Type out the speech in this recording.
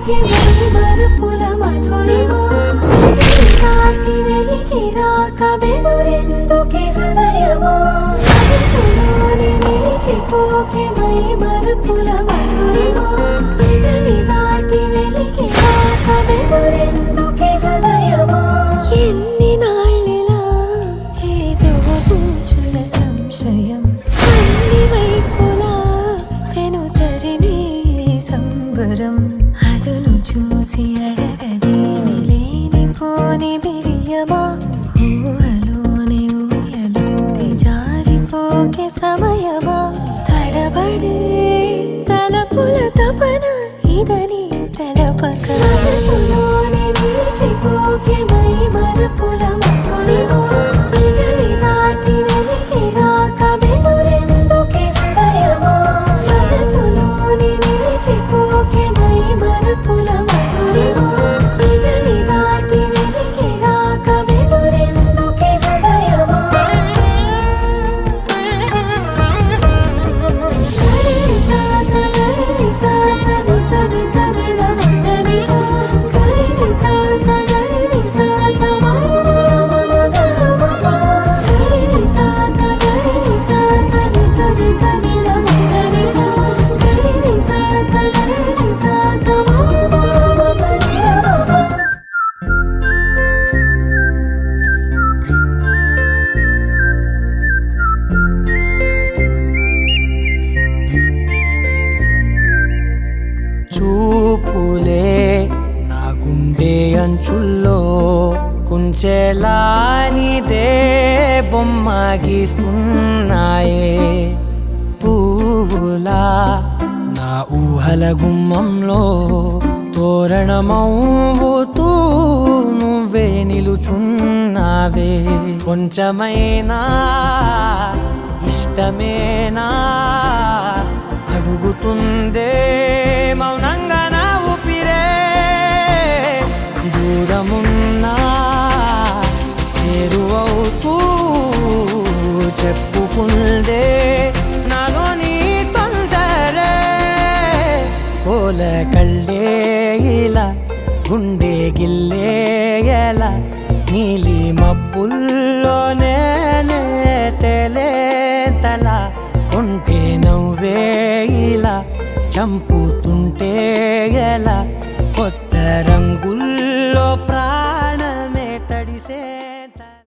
మర్చిపోకే మరుపుల మధురిమా నాటి వెలికి రాక బెదురెందుకే హృదయమా మనసులోని నిలిచిపోకే మరుపుల మధురిమా పెదవి దాటి వెలికి రాక బెదురెందుకే హృదయమా ఎన్ని నాళ్ళిలా ఏదో బూచుల సంశయం అన్ని వైపులా వెనుతరినే సంబరం అదును చూసి అడగదేమి లేనిపోని బిడియమా ఊహలోని ఊయలోకి జారిపోకే సమయమా తడబడే తలపుల తపన ఇదని తెలపక మనసులోని నిలిచిపోకే మరుపుల మధురిమా పెదవి దాటి వెలికి రాక బెదురెందుకే హృదయమా మనసులోని నిలిచిపోకే మరుపుల మధురిమా పెదవి దాటి వెలికి రాక బెదురెందుకే హృదయమా గరి సాస గరి సాస నిసని సనిల మందని సా గరి సాస గరి సాస గరి సాస గరి సాస నిసని సనిల మందని సా గరి సాస గరి సాస చూపులే నా గుండె అంచుల్లో కుంచెలానిదే బొమ్మ గీస్తున్నాయే పువ్వులా నా ఊహల గుమ్మంలో తోరణమవుతూ నువ్వే నిలుచున్నావే కొంచెమైనా ఇష్టమేనా అడుగుతుందే మౌనంగా నా ఊపిరే దూరమున్నా చేరువవుతూ చెప్పుకుందే నాలో నీ తొందరే పోల కళ్ళే ఇలా గుండె గిల్లే ఎలా నీలి మబ్బుల్లోనే తేలేతల కొంటే నవ్వే ఇలా చంపుతుంటే ఎలా కొత్త రంగుల్